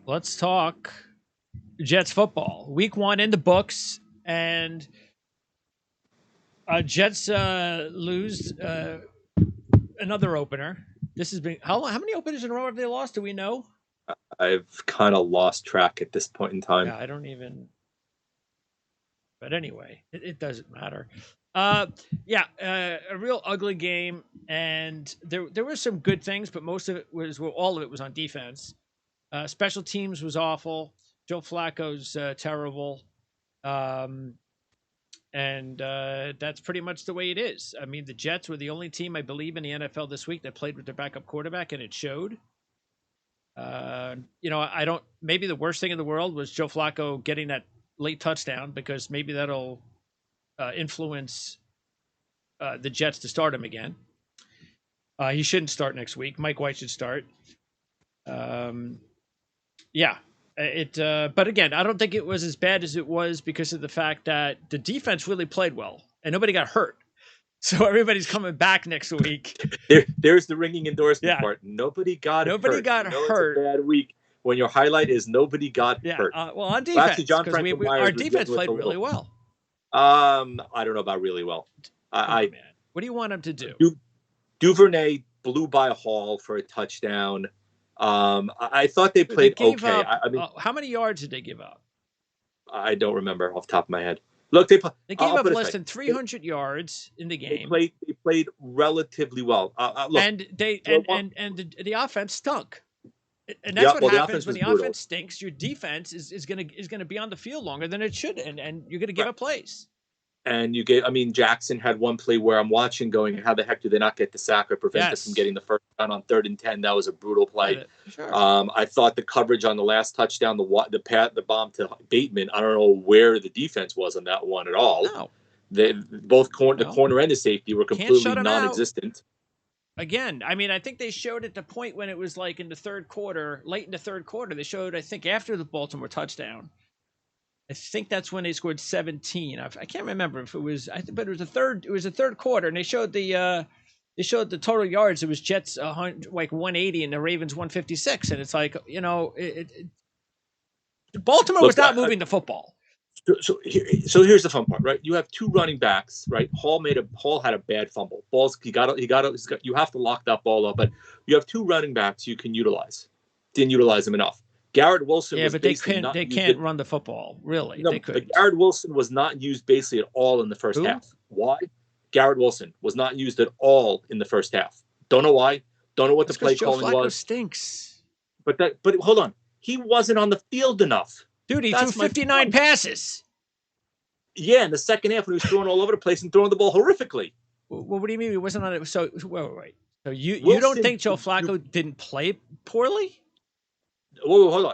Let's talk Jets football. Week 1 in the books, and Jets lose another opener. This has been how many openers in a row have they lost? Do we know? I've kind of lost track at this point in time. Yeah, I don't even. But anyway, it doesn't matter. A real ugly game, and there were some good things, but most of it was all of it was on defense. Special teams was awful. Joe Flacco's terrible. And that's pretty much the way it is. I mean, the Jets were the only team, I believe, in the NFL this week that played with their backup quarterback, and it showed. I don't. Maybe the worst thing in the world was Joe Flacco getting that late touchdown, because maybe that'll influence the Jets to start him again. He shouldn't start next week. Mike White should start. But again, I don't think it was as bad as it was because of the fact that the defense really played well and nobody got hurt. So everybody's coming back next week. There's the ringing endorsement part. Nobody got hurt. It's a bad week when your highlight is nobody got hurt. Well, on defense, because our defense played really well. I don't know about really well. Man. What do you want him to do? Duvernay blew by Hall for a touchdown. I thought they played okay. How many yards did they give up? I don't remember off the top of my head. Look, they gave up less than 300 yards in the game. They played relatively well. Look, and the offense stunk. And that's what happens when the offense stinks. Your defense is gonna be on the field longer than it should, and you're gonna give up plays. And Jackson had one play where I'm watching going, how the heck do they not get the sack or prevent us from getting the first down on 3rd and 10? That was a brutal play. Sure. I thought the coverage on the last touchdown, the bomb to Bateman, I don't know where the defense was on that one at all. No. The corner and the safety were completely non-existent. Again, I think they showed at the point when it was like in the third quarter, late in the third quarter, they showed, I think, after the Baltimore touchdown. I think that's when they scored 17. I can't remember if it was, but it was the third quarter, and they showed the total yards. It was Jets 180 and the Ravens 156, and it's like, Baltimore was not moving the football. So here's the fun part, right? You have two running backs, right? Hall had a bad fumble. You have to lock that ball up, but you have two running backs you can utilize. Didn't utilize them enough. Garrett Wilson. Yeah, but they can't run the football, really. No, but Garrett Wilson was not used basically at all in the first half. Why? Garrett Wilson was not used at all in the first half. Don't know why. Don't know what the play calling was. Joe Flacco stinks. But hold on, he wasn't on the field enough. Dude, he threw 59 passes. Yeah, in the second half when he was throwing all over the place and throwing the ball horrifically. Well, what do you mean he wasn't on it? So wait. So you don't think Joe Flacco didn't play poorly? Whoa, hold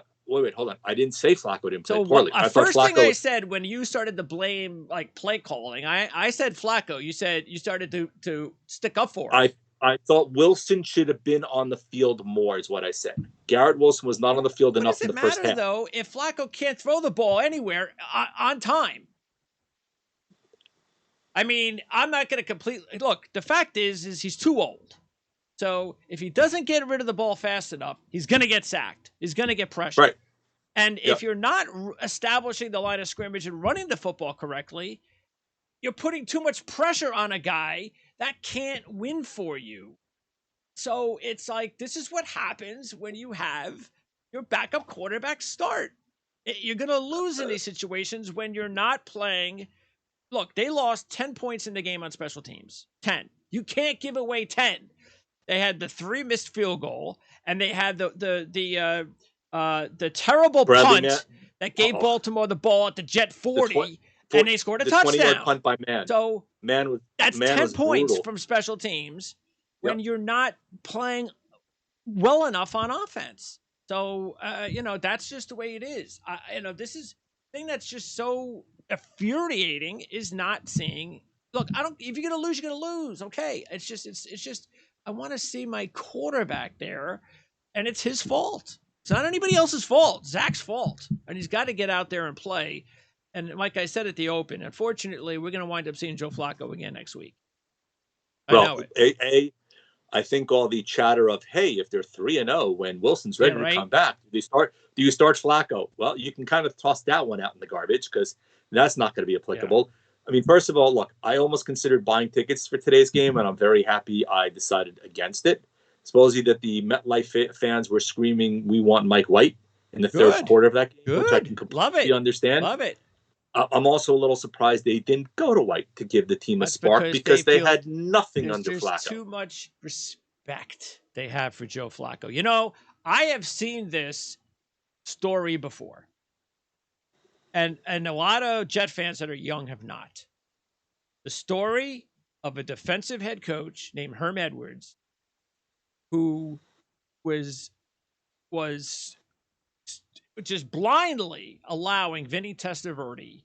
on. I didn't say Flacco didn't play poorly. First thing I said when you started to blame play calling, I said Flacco. You said you started to stick up for him. I thought Wilson should have been on the field more, is what I said. Garrett Wilson was not on the field enough in the first half. Does it matter, though, if Flacco can't throw the ball anywhere on time? I'm not going to completely... Look, the fact is he's too old. So if he doesn't get rid of the ball fast enough, he's going to get sacked. He's going to get pressured. Right. And if you're not establishing the line of scrimmage and running the football correctly, you're putting too much pressure on a guy that can't win for you. So it's like, this is what happens when you have your backup quarterback start. You're going to lose in these situations when you're not playing. Look, they lost 10 points in the game on special teams. 10. You can't give away 10. They had the 3 missed field goal, and they had the terrible punt that gave Baltimore the ball at the Jet 40, and they scored a touchdown. 20-yard punt by Man. So that's 10 points brutal. From special teams when you're not playing well enough on offense. So that's just the way it is. This is the thing that's just so infuriating is not seeing. Look, if you're gonna lose, you're gonna lose. Okay, it's just. I want to see my quarterback there, and it's his fault. It's not anybody else's fault. Zach's fault, and he's got to get out there and play. And like I said at the open, unfortunately, we're going to wind up seeing Joe Flacco again next week. I know it. I think all the chatter of, hey, if they're 3-0 when Wilson's Yeah, ready to right. come back, do you start Flacco? Well, you can kind of toss that one out in the garbage because that's not going to be Yeah. applicable. I mean, first of all, look, I almost considered buying tickets for today's game, and I'm very happy I decided against it. Supposedly that the MetLife fans were screaming, "We want Mike White" in the third Good. quarter of that game, which I Good. can Love completely it. understand. Love it. I'm also a little surprised they didn't go to White to give the team a That's spark because they because they feel had nothing under there's Flacco. too much respect they have for Joe Flacco. You know, I have seen this story before. And a lot of Jet fans that are young have not. The story of a defensive head coach named Herm Edwards who was was just blindly allowing Vinny Testaverde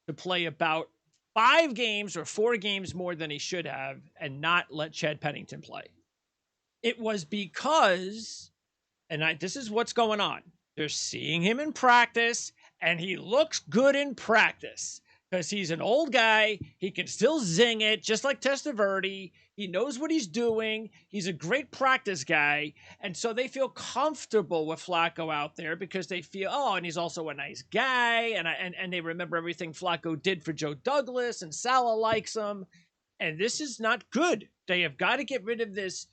to play about 5 games or 4 games more than he should have and not let Chad Pennington play. It was because, this is what's going on. They're seeing him in practice, and he looks good in practice because he's an old guy. He can still zing it, just like Testaverde. He knows what he's doing. He's a great practice guy. And so they feel comfortable with Flacco out there because they feel, oh, and he's also a nice guy. And they remember everything Flacco did for Joe Douglas, and Saleh likes him. And this is not good. They have got to get rid of this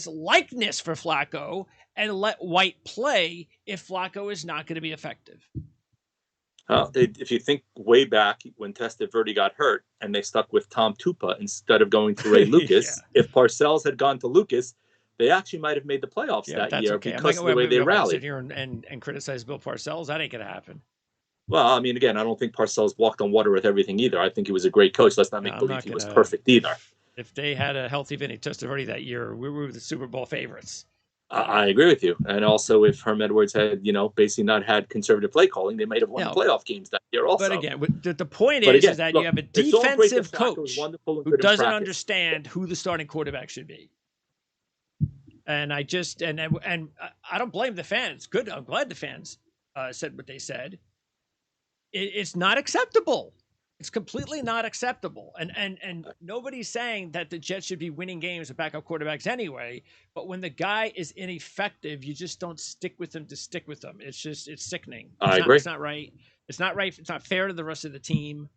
likeness for Flacco and let White play if Flacco is not going to be effective. If you think way back when Testaverde got hurt and they stuck with Tom Tupa instead of going to Ray Lucas, Yeah. if Parcells had gone to Lucas, they actually might have made the playoffs that year okay. because of the way they rallied. Sit here and criticize Bill Parcells. That ain't going to happen. Well, I mean, again, I don't think Parcells walked on water with everything either. I think he was a great coach. Let's not make believe he was perfect either. If they had a healthy Vinny Testaverde that year, we were the Super Bowl favorites. I agree with you. And also, if Herm Edwards had, basically not had conservative play calling, they might have won the playoff games that year also. But again, the point is that you have a defensive coach who doesn't understand who the starting quarterback should be. And I just and I don't blame the fans. Good, I'm glad the fans said what they said. It's not acceptable. It's completely not acceptable. And nobody's saying that the Jets should be winning games with backup quarterbacks anyway. But when the guy is ineffective, you just don't stick with him to stick with him. It's sickening. I agree. It's not right. It's not right. It's not fair to the rest of the team.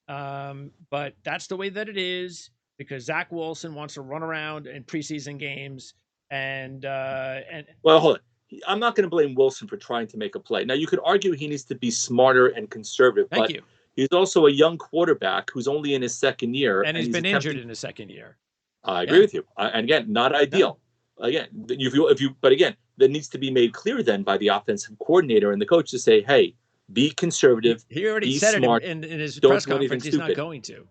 But that's the way that it is because Zach Wilson wants to run around in preseason games and well, hold on. I'm not going to blame Wilson for trying to make a play. Now, you could argue he needs to be smarter and conservative. Thank you. He's also a young quarterback who's only in his second year. And he's been injured in his second year. I agree with you. And again, not ideal. No. Again, but again, that needs to be made clear then by the offensive coordinator and the coach to say, hey, be conservative. He already said smart. It in his press conference. He's not going to.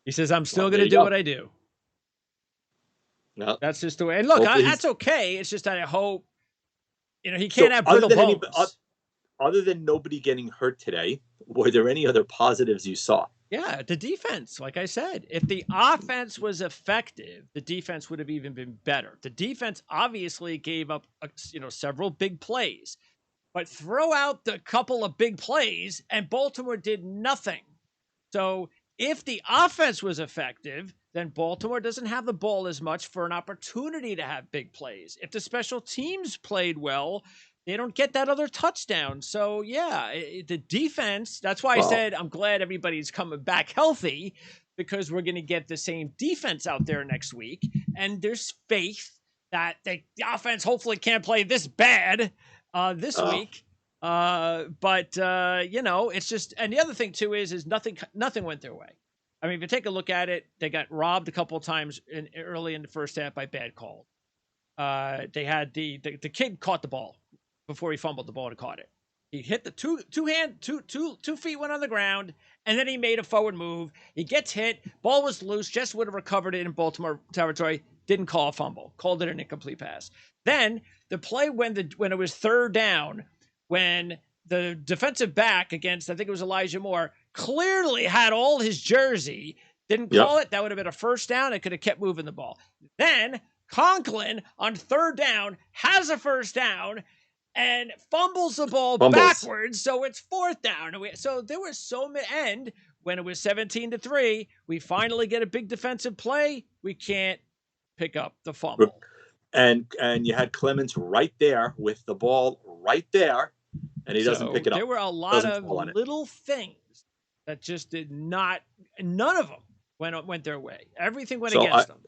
He says, I'm still going to do what I do. No. That's just the way. And look, that's okay. It's just that I hope, he can't have brittle bones. Other than nobody getting hurt today, were there any other positives you saw? Yeah, the defense, like I said, if the offense was effective, the defense would have even been better. The defense obviously gave up, several big plays, but throw out the couple of big plays and Baltimore did nothing. So if the offense was effective, then Baltimore doesn't have the ball as much for an opportunity to have big plays. If the special teams played well, they don't get that other touchdown. So, yeah, the defense, that's why I said I'm glad everybody's coming back healthy because we're going to get the same defense out there next week. And there's faith that the offense hopefully can't play this bad this week. But it's just – and the other thing, too, is nothing went their way. I mean, if you take a look at it, they got robbed a couple of times early in the first half by bad calls. They had the kid caught the ball before he fumbled the ball and caught it. He hit the two feet went on the ground, and then he made a forward move. He gets hit. Ball was loose. Just would have recovered it in Baltimore territory. Didn't call a fumble. Called it an incomplete pass. Then the play when it was third down, when the defensive back against, I think it was Elijah Moore, clearly had all his jersey, didn't call it. That would have been a first down. It could have kept moving the ball. Then Conklin on third down has a first down and fumbles the ball backwards, so it's fourth down. So there was so many, and when it was 17-3, we finally get a big defensive play. We can't pick up the fumble. And you had Clemens right there with the ball right there, and he doesn't pick it up. There were a lot of little things that just did not. None of them went their way. Everything went against them.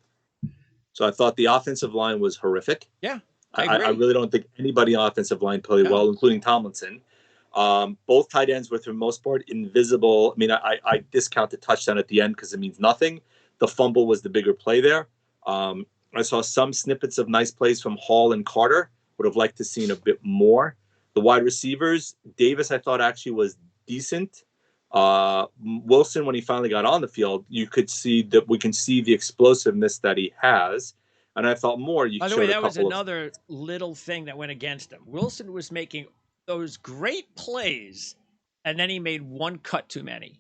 So I thought the offensive line was horrific. Yeah, I really don't think anybody on offensive line played well, including Tomlinson. Both tight ends were, for the most part, invisible. I mean, I discount the touchdown at the end because it means nothing. The fumble was the bigger play there. I saw some snippets of nice plays from Hall and Carter. Would have liked to seen a bit more. The wide receivers, Davis, I thought actually was decent. Wilson, when he finally got on the field, you could see that we can see the explosiveness that he has. And I thought more. By the way, that was another little thing that went against him. Wilson was making those great plays, and then he made one cut too many.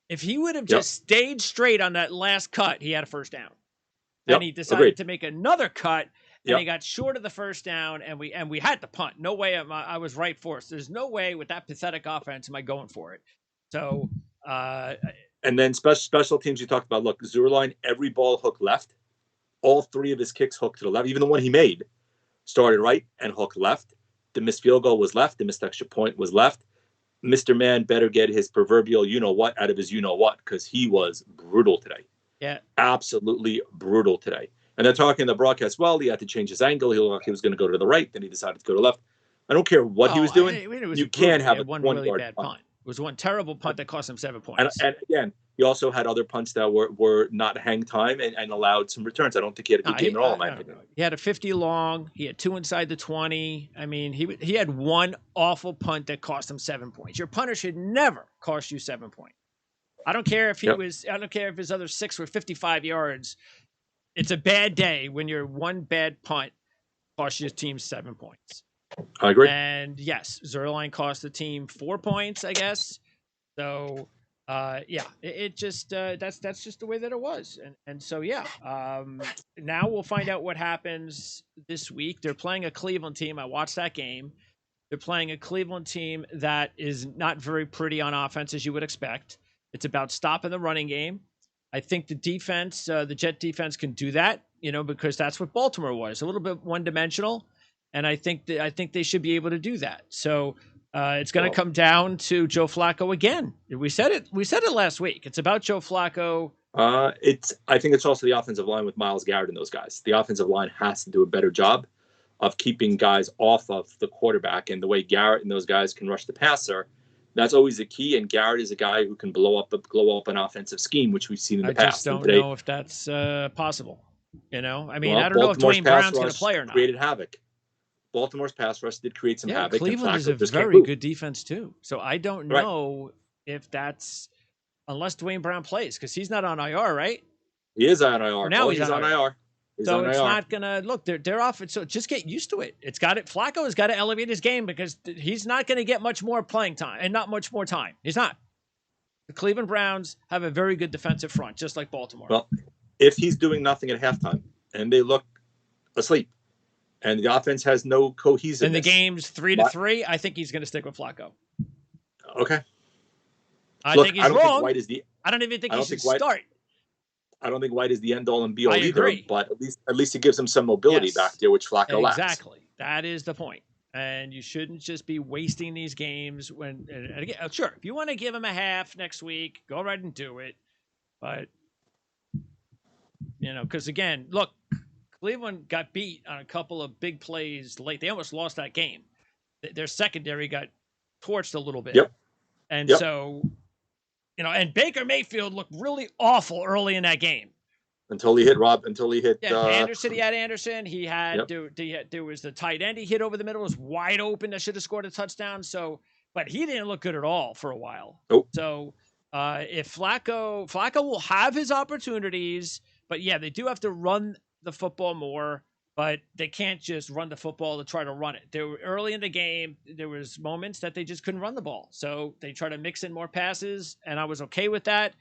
If he would have just stayed straight on that last cut, he had a first down. And he decided to make another cut, and he got short of the first down, and we had to punt. No way I was right for us. There's no way with that pathetic offense am I going for it. So, and then special teams you talked about. Look, Zerline, every ball hook left. All three of his kicks hooked to the left. Even the one he made started right and hooked left. The missed field goal was left. The missed extra point was left. Mr. Man better get his proverbial you-know-what out of his you-know-what because he was brutal today. Yeah. Absolutely brutal today. And they're talking in the broadcast, well, he had to change his angle. He was going to go to the right. Then he decided to go to left. I don't care what he was doing. You can't have one really bad punt. It was one terrible punt that cost him 7 points. And again, he also had other punts that were not hang time and allowed some returns. I don't think he had a good game at all, in my opinion. He had a 50 long. He had 2 inside the 20. I mean, he had one awful punt that cost him 7 points. Your punter should never cost you 7 points. I don't care if I don't care if his other 6 were 55 yards. It's a bad day when your one bad punt costs your team 7 points. I agree. And yes, Zerline cost the team 4 points, I guess. So, it just that's just the way that it was. And so now we'll find out what happens this week. They're playing a Cleveland team. I watched that game. They're playing a Cleveland team that is not very pretty on offense, as you would expect. It's about stopping the running game. I think the defense, the Jet defense, can do that, because that's what Baltimore was, a little bit one-dimensional, and I think they should be able to do that. So it's going to come down to Joe Flacco again. We said it last week. It's about Joe Flacco. I think it's also the offensive line with Myles Garrett and those guys. The offensive line has to do a better job of keeping guys off of the quarterback, and the way Garrett and those guys can rush the passer. That's always the key, and Garrett is a guy who can blow up an offensive scheme, which we've seen in the past. I just don't know if that's possible. I mean, I don't know if Dwayne Brown's going to play or not. Created havoc. Baltimore's pass rush did create some havoc. Cleveland is a very good defense too. So I don't know if that's unless Dwayne Brown plays because he's not on IR, right? He is on IR. Now he's on IR. So it's not gonna look. They're off. So just get used to it. Flacco has got to elevate his game because he's not going to get much more playing time and not much more time. He's not. The Cleveland Browns have a very good defensive front, just like Baltimore. Well, if he's doing nothing at halftime and they look asleep, and the offense has no cohesiveness, and the game's 3-3, I think he's going to stick with Flacco. Okay. I think he's wrong. I don't even think he should start. I don't think White is the end all and be all either, agree. But at least it gives him some mobility back there, which Flacco lacks. Exactly. That is the point. And you shouldn't just be wasting these games and again, sure, if you want to give him a half next week, go right and do it. But, because again, look, Cleveland got beat on a couple of big plays late. They almost lost that game. Their secondary got torched a little bit. Yep. And so... and Baker Mayfield looked really awful early in that game. Until he hit Anderson. He had Anderson. He had there was the tight end he hit over the middle. It was wide open. That should have scored a touchdown. So, but he didn't look good at all for a while. Nope. So, if Flacco will have his opportunities, but yeah, they do have to run the football more. But they can't just run the football to try to run it. They were early in the game. There was moments that they just couldn't run the ball. So they try to mix in more passes, and I was okay with that.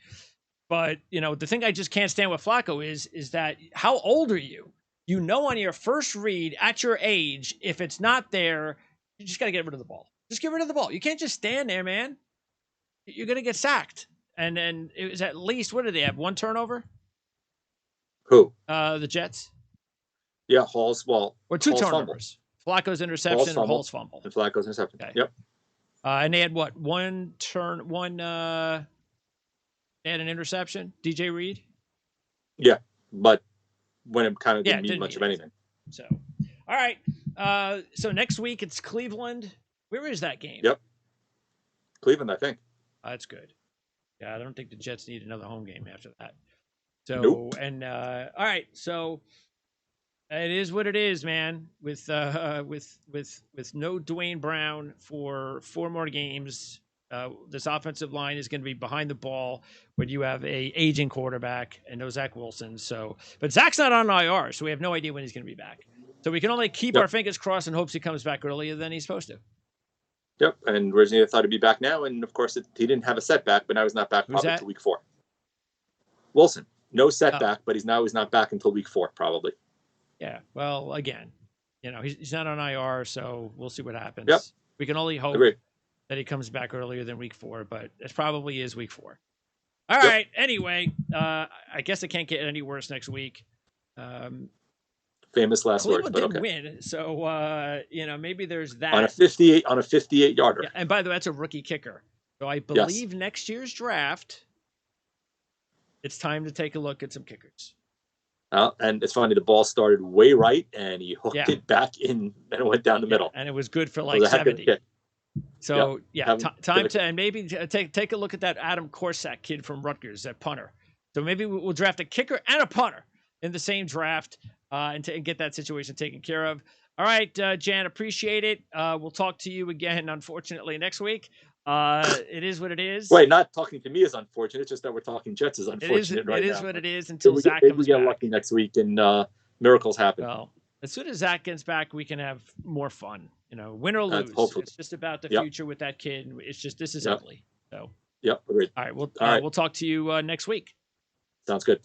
But, the thing I just can't stand with Flacco is that how old are you? On your first read at your age, if it's not there, you just got to get rid of the ball. Just get rid of the ball. You can't just stand there, man. You're going to get sacked. And then it was at least, what did they have, 1 turnover? Who? The Jets. Yeah, Hall's well, or two Hall's fumble. turnovers. Flacco's interception or Hall's fumble. And Flacco's interception. Okay. Yep. And they had what? They had an interception. DJ Reed. Yeah, but when it kind of Yeah, didn't mean much of anything. So, all right. So next week it's Cleveland. Where is that game? Yep. Cleveland, I think. That's good. Yeah, I don't think the Jets need another home game after that. So, Nope. and all right, so it is what it is, man. With no Dwayne Brown for 4 more games, this offensive line is going to be behind the ball when you have a aging quarterback and no Zach Wilson. So, but Zach's not on IR, so we have no idea when he's going to be back. So we can only keep our fingers crossed and hopes he comes back earlier than he's supposed to. Yep, and originally I thought he'd be back now, and of course he didn't have a setback, but now he's not back probably until week 4. Wilson, no setback, but he's not back until week 4 probably. Yeah, well, again, he's not on IR, so we'll see what happens. Yep. We can only hope that he comes back earlier than week 4, but it probably is week 4. All right. Anyway, I guess it can't get any worse next week. Famous last words, but didn't win, so maybe there's that on a 58 yarder. Yeah, and by the way, that's a rookie kicker. So I believe next year's draft, it's time to take a look at some kickers. And it's funny, the ball started way right, and he hooked it back in, and it went down the middle. And it was good for like 70. So time to and maybe take a look at that Adam Korsak kid from Rutgers, that punter. So maybe we'll draft a kicker and a punter in the same draft. And get that situation taken care of. All right, Jan, appreciate it. We'll talk to you again, unfortunately, next week. It is what it is. Wait, not talking to me is unfortunate. It's just that we're talking Jets is unfortunate right now. It is what it is until Zach comes back. We get lucky next week and miracles happen. Well, as soon as Zach gets back, we can have more fun. Win or lose. Hopefully. It's just about the future with that kid. It's just this is ugly. So. Yep, agreed. All right, we'll talk to you next week. Sounds good.